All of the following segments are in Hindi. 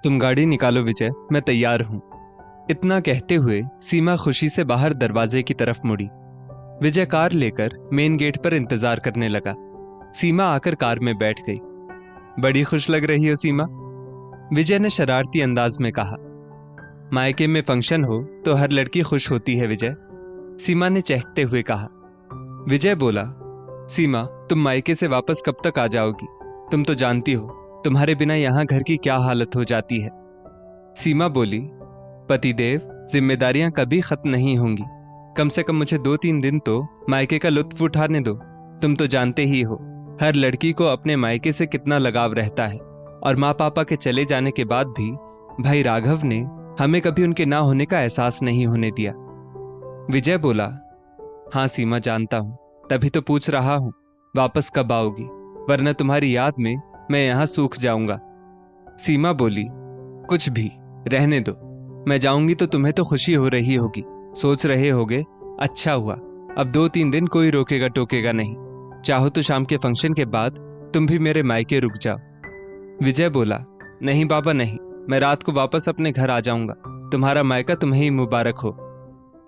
तुम गाड़ी निकालो विजय, मैं तैयार हूं। इतना कहते हुए सीमा खुशी से बाहर दरवाजे की तरफ मुड़ी। विजय कार लेकर मेन गेट पर इंतजार करने लगा। सीमा आकर कार में बैठ गई। बड़ी खुश लग रही हो सीमा, विजय ने शरारती अंदाज में कहा। मायके में फंक्शन हो तो हर लड़की खुश होती है विजय, सीमा ने चहकते हुए कहा। विजय बोला, सीमा तुम मायके से वापस कब तक आ जाओगी? तुम तो जानती हो तुम्हारे बिना यहाँ घर की क्या हालत हो जाती है। सीमा बोली, पतिदेव, जिम्मेदारियां कभी खत्म नहीं होंगी। कम से कम मुझे 2-3 दिन तो मायके का लुत्फ उठाने दो। तुम तो जानते ही हो हर लड़की को अपने मायके से कितना लगाव रहता है, और माँ पापा के चले जाने के बाद भी भाई राघव ने हमें कभी उनके ना होने का एहसास नहीं होने दिया। विजय बोला, हाँ सीमा जानता हूं, तभी तो पूछ रहा हूं वापस कब आओगी, वरना तुम्हारी याद में मैं यहां सूख जाऊंगा। सीमा बोली, कुछ भी रहने दो, मैं जाऊंगी तो तुम्हें तो खुशी हो रही होगी, सोच रहे होगे अच्छा हुआ, अब 2-3 दिन कोई रोकेगा टोकेगा नहीं, चाहो तो शाम के फंक्शन के बाद तुम भी मेरे मायके रुक जाओ। विजय बोला, नहीं बाबा नहीं, मैं रात को वापस अपने घर आ जाऊंगा, तुम्हारा मायका तुम्हें ही मुबारक हो।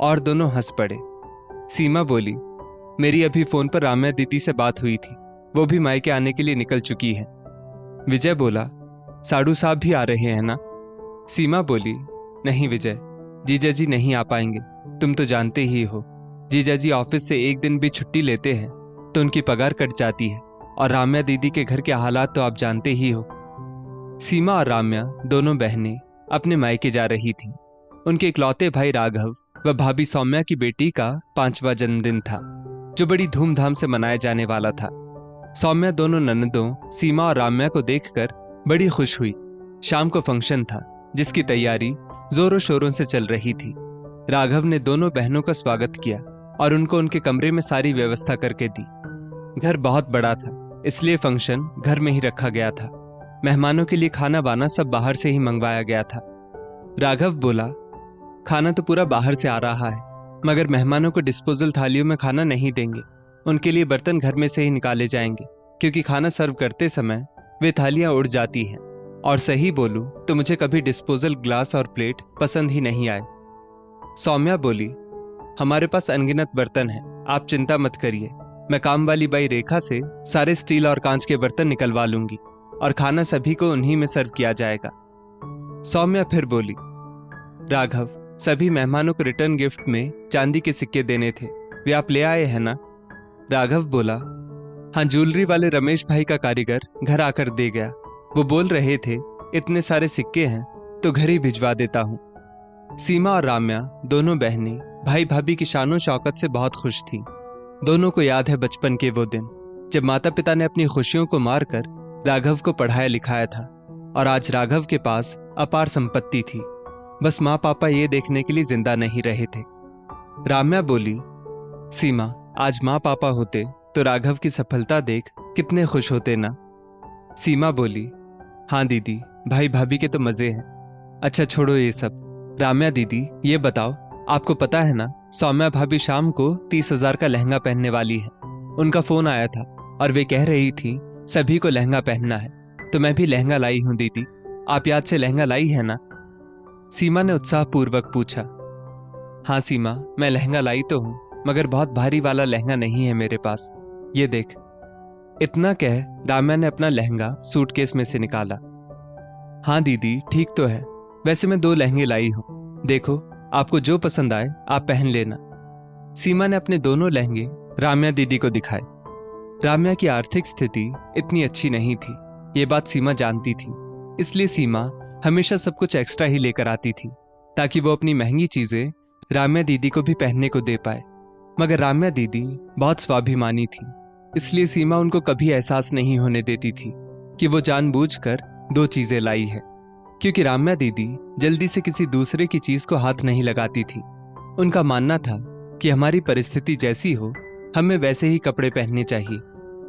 और दोनों हंस पड़े। सीमा बोली, मेरी अभी फोन पर राम्या दीदी से बात हुई थी, वो भी मायके आने के लिए निकल चुकी है। विजय बोला, साडू साहब भी आ रहे हैं ना? सीमा बोली, नहीं विजय, जीजा जी नहीं आ पाएंगे, तुम तो जानते ही हो जीजा जी ऑफिस से एक दिन भी छुट्टी लेते हैं तो उनकी पगार कट जाती है, और राम्या दीदी के घर के हालात तो आप जानते ही हो। सीमा और राम्या दोनों बहनें अपने मायके जा रही थीं। उनके इकलौते भाई राघव व भाभी सौम्या की बेटी का 5वां जन्मदिन था, जो बड़ी धूमधाम से मनाया जाने वाला था। सौम्या दोनों ननदों सीमा और राम्या को देखकर बड़ी खुश हुई। शाम को फंक्शन था जिसकी तैयारी जोरों शोरों से चल रही थी। राघव ने दोनों बहनों का स्वागत किया और उनको उनके कमरे में सारी व्यवस्था करके दी। घर बहुत बड़ा था, इसलिए फंक्शन घर में ही रखा गया था। मेहमानों के लिए खाना बाना सब बाहर से ही मंगवाया गया था। राघव बोला, खाना तो पूरा बाहर से आ रहा है, मगर मेहमानों को डिस्पोजल थालियों में खाना नहीं देंगे, उनके लिए बर्तन घर में से ही निकाले जाएंगे, क्योंकि खाना सर्व करते समय वे थालियां उड़ जाती हैं, और सही बोलूं तो मुझे कभी डिस्पोजल ग्लास और प्लेट पसंद ही नहीं आए। सौम्या बोली, हमारे पास अनगिनत बर्तन हैं, आप चिंता मत करिए, मैं काम वाली बाई रेखा से सारे स्टील और कांच के बर्तन निकलवा लूंगी, और खाना सभी को उन्हीं में सर्व किया जाएगा। सौम्या फिर बोली, राघव, सभी मेहमानों को रिटर्न गिफ्ट में चांदी के सिक्के देने थे, वे आप ले आए हैं ना? राघव बोला, हाँ, ज्वेलरी वाले रमेश भाई का कारीगर घर आकर दे गया, वो बोल रहे थे इतने सारे सिक्के हैं तो घर ही भिजवा देता हूँ। सीमा और राम्या दोनों बहनें भाई भाभी की शानो शौकत से बहुत खुश थीं। दोनों को याद है बचपन के वो दिन जब माता पिता ने अपनी खुशियों को मारकर राघव को पढ़ाया लिखाया था, और आज राघव के पास अपार संपत्ति थी, बस माँ पापा ये देखने के लिए जिंदा नहीं रहे थे। राम्या बोली, सीमा, आज माँ पापा होते तो राघव की सफलता देख कितने खुश होते ना? सीमा बोली, हाँ दीदी, भाई भाभी के तो मजे हैं। अच्छा छोड़ो ये सब। राम्या दीदी, ये बताओ, आपको पता है ना सौम्या भाभी शाम को 30,000 का लहंगा पहनने वाली है। उनका फोन आया था और वे कह रही थी सभी को लहंगा पहनना है, तो मैं भी लहंगा लाई हूं दीदी, आप याद से लहंगा लाई है ना? सीमा ने उत्साहपूर्वक पूछा। हाँ सीमा, मैं लहंगा लाई तो हूं, मगर बहुत भारी वाला लहंगा नहीं है मेरे पास, ये देख। इतना कह राम्या ने अपना लहंगा सूटकेस में से निकाला। हाँ दीदी, ठीक तो है, वैसे मैं 2 लहंगे लाई हूं, देखो आपको जो पसंद आए आप पहन लेना। सीमा ने अपने दोनों लहंगे राम्या दीदी को दिखाए। राम्या की आर्थिक स्थिति इतनी अच्छी नहीं थी, ये बात सीमा जानती थी, इसलिए सीमा हमेशा सब कुछ एक्स्ट्रा ही लेकर आती थी ताकि वो अपनी महंगी चीजें राम्या दीदी को भी पहनने को दे पाए। मगर राम्या दीदी बहुत स्वाभिमानी थी, इसलिए सीमा उनको कभी एहसास नहीं होने देती थी कि वो जानबूझकर 2 चीजें लाई है, क्योंकि राम्या दीदी जल्दी से किसी दूसरे की चीज को हाथ नहीं लगाती थी। उनका मानना था कि हमारी परिस्थिति जैसी हो हमें वैसे ही कपड़े पहनने चाहिए,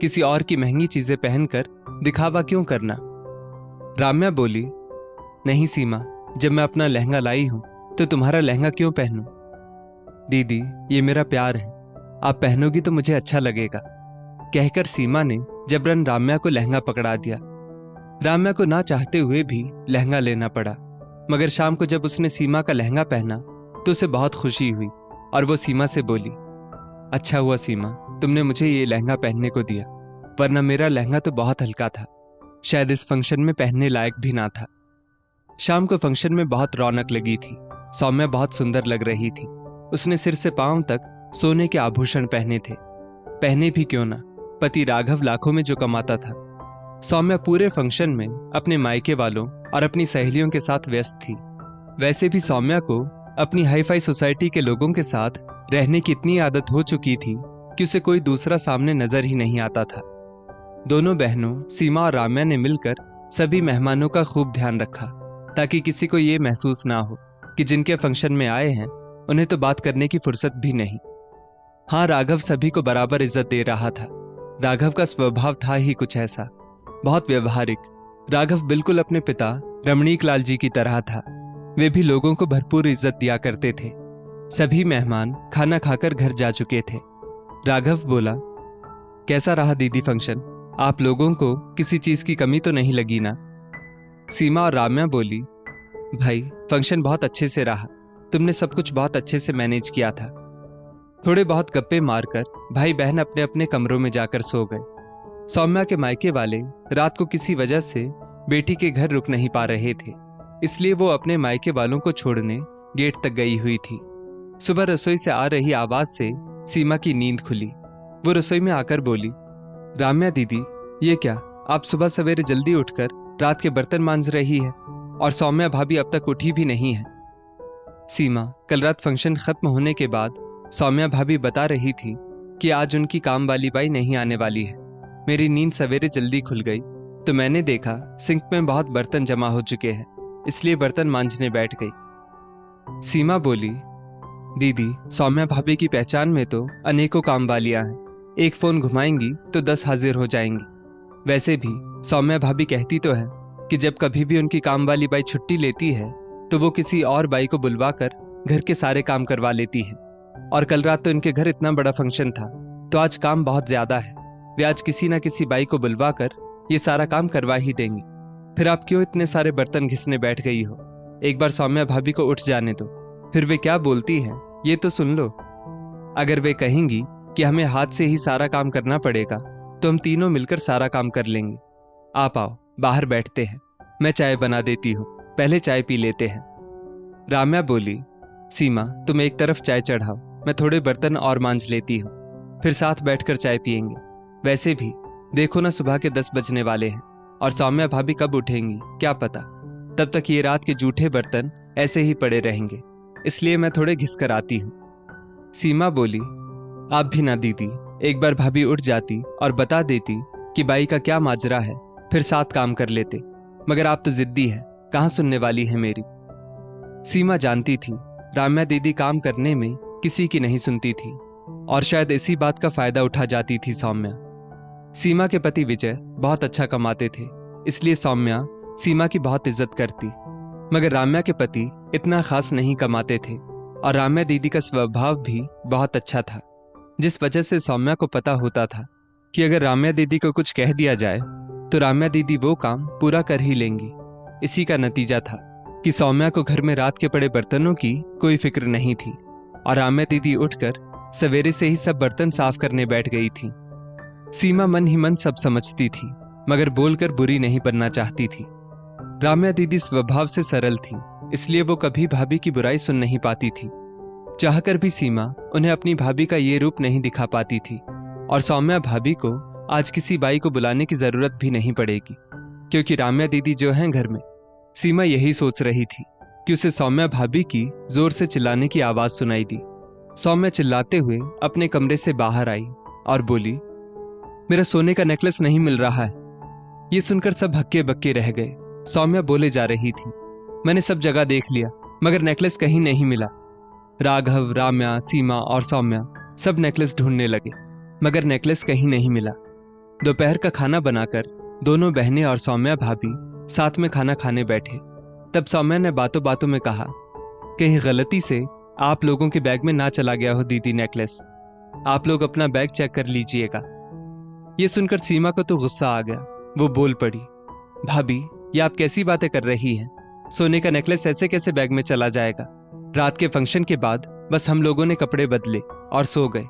किसी और की महंगी चीजें पहनकर दिखावा क्यों करना? राम्या बोली, नहीं सीमा, जब मैं अपना लहंगा लाई हूं तो तुम्हारा लहंगा क्यों पहनूं? दीदी, ये मेरा प्यार है, आप पहनोगी तो मुझे अच्छा लगेगा, कहकर सीमा ने जबरन राम्या को लहंगा पकड़ा दिया। राम्या को ना चाहते हुए भी लहंगा लेना पड़ा, मगर शाम को जब उसने सीमा का लहंगा पहना तो उसे बहुत खुशी हुई और वो सीमा से बोली, अच्छा हुआ सीमा, तुमने मुझे ये लहंगा पहनने को दिया, वरना मेरा लहंगा तो बहुत हल्का था, शायद इस फंक्शन में पहनने लायक भी ना था। शाम को फंक्शन में बहुत रौनक लगी थी। सौम्या बहुत सुंदर लग रही थी। उसने सिर से पांव तक सोने के आभूषण पहने थे। पहने भी क्यों ना, पति राघव लाखों में जो कमाता था। सौम्या पूरे फंक्शन में अपने मायके वालों और अपनी सहेलियों के साथ व्यस्त थी। वैसे भी सौम्या को अपनी हाई फाई सोसाइटी के लोगों के साथ रहने की इतनी आदत हो चुकी थी कि उसे कोई दूसरा सामने नजर ही नहीं आता था। दोनों बहनों सीमा और राम्या ने मिलकर सभी मेहमानों का खूब ध्यान रखा, ताकि किसी को ये महसूस ना हो कि जिनके फंक्शन में आए हैं उन्हें तो बात करने की फुर्सत भी नहीं। हाँ, राघव सभी को बराबर इज्जत दे रहा था। राघव का स्वभाव था ही कुछ ऐसा, बहुत व्यवहारिक। राघव बिल्कुल अपने पिता रमणीक लाल जी की तरह था। वे भी लोगों को भरपूर इज्जत दिया करते थे। सभी मेहमान खाना खाकर घर जा चुके थे। राघव बोला, कैसा रहा दीदी फंक्शन? आप लोगों को किसी चीज की कमी तो नहीं लगी ना? सीमा और राम्या बोली, भाई फंक्शन बहुत अच्छे से रहा, तुमने सब कुछ बहुत अच्छे से मैनेज किया था। थोड़े बहुत गप्पे मारकर भाई बहन अपने अपने कमरों में जाकर सो गए। सौम्या के मायके वाले रात को किसी वजह से बेटी के घर रुक नहीं पा रहे थे, इसलिए वो अपने मायके वालों को छोड़ने गेट तक गई हुई थी। सुबह रसोई से आ रही आवाज से सीमा की नींद खुली। वो रसोई में आकर बोली, राम्या दीदी, ये क्या, आप सुबह सवेरे जल्दी उठकर रात के बर्तन मांज रही है और सौम्या भाभी अब तक उठी भी नहीं है। सीमा, कल रात फंक्शन खत्म होने के बाद सौम्या भाभी बता रही थी कि आज उनकी काम वाली बाई नहीं आने वाली है। मेरी नींद सवेरे जल्दी खुल गई तो मैंने देखा सिंक में बहुत बर्तन जमा हो चुके हैं, इसलिए बर्तन मांजने बैठ गई। सीमा बोली, दीदी सौम्या भाभी की पहचान में तो अनेकों काम वालियां हैं, एक फोन घुमाएंगी तो 10 हाजिर हो जाएंगी। वैसे भी सौम्या भाभी कहती तो है कि जब कभी भी उनकी काम वाली बाई छुट्टी लेती है तो वो किसी और बाई को बुलवाकर घर के सारे काम करवा लेती है। और कल रात तो इनके घर इतना बड़ा फंक्शन था, तो आज काम बहुत ज्यादा है। वे आज किसी ना किसी बाई को बुलवाकर ये सारा काम करवा ही देंगी। फिर आप क्यों इतने सारे बर्तन घिसने बैठ गई हो? एक बार सौम्या भाभी को उठ जाने दो, फिर वे क्या बोलती हैं ये तो सुन लो। अगर वे कहेंगी कि हमें हाथ से ही सारा काम करना पड़ेगा तो हम तीनों मिलकर सारा काम कर लेंगे। आप आओ, बाहर बैठते हैं, मैं चाय बना देती हूँ, पहले चाय पी लेते हैं। राम्या बोली, सीमा तुम एक तरफ चाय चढ़ाओ, मैं थोड़े बर्तन और मांज लेती हूँ, फिर साथ बैठकर चाय पियेंगे। वैसे भी देखो ना, सुबह के 10 बजने वाले हैं और सौम्या भाभी कब उठेंगी क्या पता। तब तक ये रात के जूठे बर्तन ऐसे ही पड़े रहेंगे, इसलिए मैं थोड़े घिस कर आती हूँ। सीमा बोली, आप भी ना दीदी, एक बार भाभी उठ जाती और बता देती कि बाई का क्या माजरा है, फिर साथ काम कर लेते, मगर आप तो जिद्दी हैं, कहाँ सुनने वाली है मेरी। सीमा जानती थी राम्या दीदी काम करने में किसी की नहीं सुनती थी और शायद इसी बात का फायदा उठा जाती थी सौम्या। सीमा के पति विजय बहुत अच्छा कमाते थे, इसलिए सौम्या सीमा की बहुत इज्जत करती, मगर राम्या के पति इतना खास नहीं कमाते थे और राम्या दीदी का स्वभाव भी बहुत अच्छा था, जिस वजह से सौम्या को पता होता था कि अगर राम्या दीदी को कुछ कह दिया जाए तो राम्या दीदी वो काम पूरा कर ही लेंगी। इसी का नतीजा था कि सौम्या को घर में रात के पड़े बर्तनों की कोई फिक्र नहीं थी और राम्या दीदी उठकर सवेरे से ही सब बर्तन साफ करने बैठ गई थी। सीमा मन ही मन सब समझती थी, मगर बोलकर बुरी नहीं बनना चाहती थी। राम्या दीदी स्वभाव से सरल थी, इसलिए वो कभी भाभी की बुराई सुन नहीं पाती थी। चाहकर भी सीमा उन्हें अपनी भाभी का ये रूप नहीं दिखा पाती थी और सौम्या भाभी को आज किसी बाई को बुलाने की जरूरत भी नहीं पड़ेगी, क्योंकि राम्या दीदी जो हैं घर में। सीमा यही सोच रही थी कि उसे सौम्या भाभी की जोर से चिल्लाने की आवाज सुनाई दी। सौम्या चिल्लाते हुए अपने कमरे से बाहर आई और बोली, मेरा सोने का नेकलेस नहीं मिल रहा है। ये सुनकर सब हक्के बक्के रह गए। सौम्या बोले जा रही थी, मैंने सब जगह देख लिया मगर नेकलेस कहीं नहीं मिला। राघव, राम्या, सीमा और सौम्या सब नेकलेस ढूंढने लगे, मगर नेकलेस कहीं नहीं मिला। दोपहर का खाना बनाकर दोनों बहनें और सौम्या भाभी साथ में खाना खाने बैठे। तब सौम्या ने बातों बातों में कहा, कहीं गलती से आप लोगों के बैग में ना चला गया हो दीदी नेकलेस, आप लोग अपना बैग चेक कर लीजिएगा। ये सुनकर सीमा को तो गुस्सा आ गया। वो बोल पड़ी, भाभी, ये आप कैसी बातें कर रही हैं? सोने का नेकलेस ऐसे कैसे बैग में चला जाएगा? रात के फंक्शन के बाद बस हम लोगों ने कपड़े बदले और सो गए।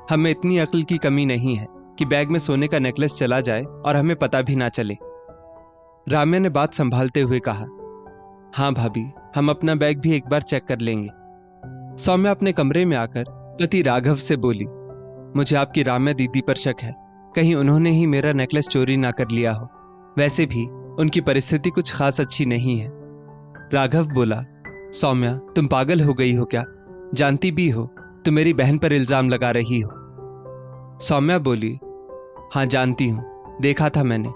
हमें इतनी अक्ल की कमी नहीं है कि बैग में सोने का नेकलेस चला जाए और हमें पता भी ना चले। राम्या ने बात संभालते हुए कहा, हाँ भाभी, हम अपना बैग भी एक बार चेक कर लेंगे। सौम्या अपने कमरे में आकर पति राघव से बोली, मुझे आपकी राम्या दीदी पर शक है, कहीं उन्होंने ही मेरा नेकलेस चोरी ना कर लिया हो। वैसे भी उनकी परिस्थिति कुछ खास अच्छी नहीं है। राघव बोला, सौम्या, तुम पागल हो गई हो क्या? जानती भी हो तुम मेरी बहन पर इल्जाम लगा रही हो। सौम्या बोली, हाँ जानती हूं, देखा था मैंने।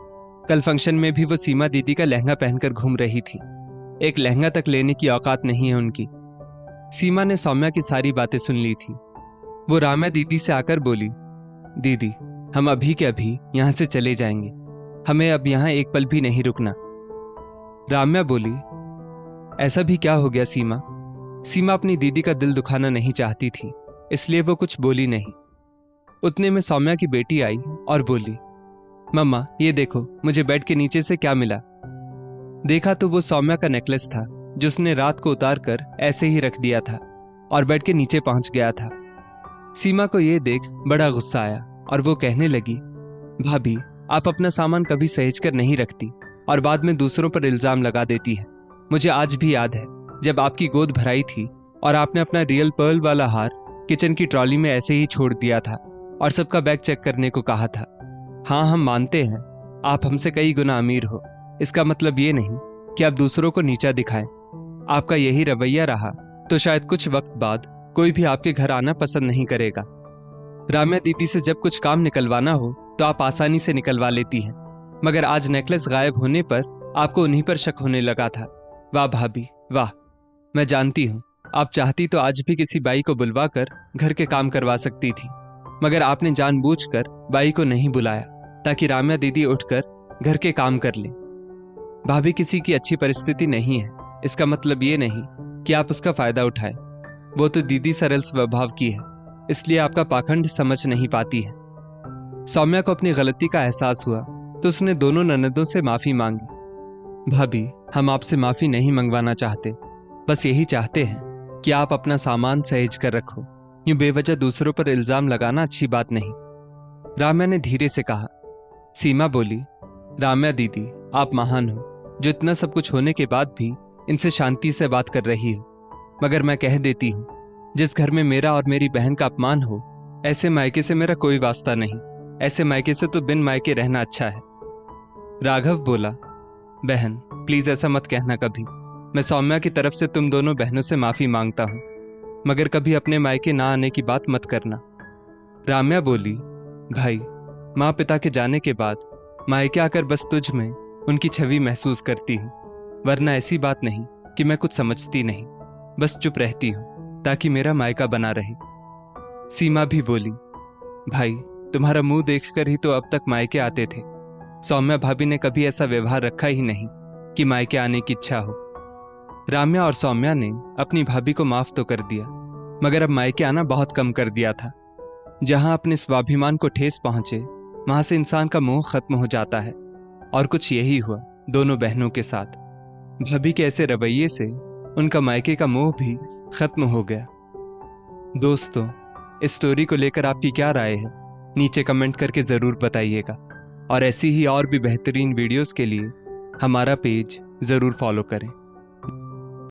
कल फंक्शन में भी वो सीमा दीदी का लहंगा पहनकर घूम रही थी। एक लहंगा तक लेने की औकात नहीं है उनकी। सीमा ने सौम्या की सारी बातें सुन ली थी। वो राम्या दीदी से आकर बोली, दीदी, हम अभी के अभी यहां से चले जाएंगे, हमें अब यहां एक पल भी नहीं रुकना। राम्या बोली, ऐसा भी क्या हो गया सीमा? सीमा अपनी दीदी का दिल दुखाना नहीं चाहती थी, इसलिए वो कुछ बोली नहीं। उतने में सौम्या की बेटी आई और बोली, मम्मा, ये देखो मुझे बेड के नीचे से क्या मिला। देखा तो वो सौम्या का नेकलेस था जो उसने रात को उतार कर ऐसे ही रख दिया था और बेड के नीचे पहुंच गया था। सीमा को ये देख बड़ा गुस्सा आया और वो कहने लगी, भाभी, आप अपना सामान कभी सहेज कर नहीं रखती और बाद में दूसरों पर इल्जाम लगा देती है। मुझे आज भी याद है जब आपकी गोद भराई थी और आपने अपना रियल पर्ल वाला हार किचन की ट्रॉली में ऐसे ही छोड़ दिया था और सबका बैग चेक करने को कहा था। हाँ, हम मानते हैं आप हमसे कई गुना अमीर हो, इसका मतलब ये नहीं कि आप दूसरों को नीचा दिखाएं। आपका यही रवैया रहा तो शायद कुछ वक्त बाद कोई भी आपके घर आना पसंद नहीं करेगा। राम्या दीदी से जब कुछ काम निकलवाना हो तो आप आसानी से निकलवा लेती हैं, मगर आज नेकलेस गायब होने पर आपको उन्हीं पर शक होने लगा था। वाह भाभी, वाह। मैं जानती हूँ आप चाहती तो आज भी किसी बाई को बुलवाकर घर के काम करवा सकती थी, मगर आपने जानबूझकर बाई को नहीं बुलाया ताकि राम्या दीदी उठकर घर के काम कर ले। भाभी, किसी की अच्छी परिस्थिति नहीं है, इसका मतलब ये नहीं कि आप उसका फायदा उठाएं। वो तो दीदी सरल स्वभाव की है, इसलिए आपका पाखंड समझ नहीं पाती है। सौम्या को अपनी गलती का एहसास हुआ तो उसने दोनों ननदों से माफी मांगी। भाभी, हम आपसे माफी नहीं मंगवाना चाहते, बस यही चाहते हैं कि आप अपना सामान सहेज कर रखो। यूं बेवजह दूसरों पर इल्जाम लगाना अच्छी बात नहीं। राम्या ने धीरे से कहा। सीमा बोली, राम्या दीदी, आप महान हो जो इतना सब कुछ होने के बाद भी इनसे शांति से बात कर रही हो, मगर मैं कह देती हूं, जिस घर में मेरा और मेरी बहन का अपमान हो, ऐसे मायके से मेरा कोई वास्ता नहीं। ऐसे मायके से तो बिन मायके रहना अच्छा है। राघव बोला, बहन प्लीज ऐसा मत कहना कभी। मैं सौम्या की तरफ से तुम दोनों बहनों से माफी मांगता हूं, मगर कभी अपने मायके ना आने की बात मत करना। राम्या बोली, भाई, माँ पिता के जाने के बाद मायके आकर बस तुझ में उनकी छवि महसूस करती हूँ, वरना ऐसी बात नहीं कि मैं कुछ समझती नहीं, बस चुप रहती हूँ ताकि मेरा मायका बना रहे। सीमा भी बोली, भाई, तुम्हारा मुंह देखकर ही तो अब तक मायके आते थे। सौम्या भाभी ने कभी ऐसा व्यवहार रखा ही नहीं कि मायके आने की इच्छा हो। राम्या और सौम्या ने अपनी भाभी को माफ तो कर दिया, मगर अब मायके आना बहुत कम कर दिया था। जहां अपने स्वाभिमान को ठेस पहुंचे वहां से इंसान का मोह खत्म हो जाता है, और कुछ यही हुआ दोनों बहनों के साथ। भाभी के ऐसे रवैये से उनका मायके का मोह भी खत्म हो गया। दोस्तों, इस स्टोरी को लेकर आपकी क्या राय है? नीचे कमेंट करके जरूर बताइएगा, और ऐसी ही और भी बेहतरीन वीडियोस के लिए हमारा पेज जरूर फॉलो करें।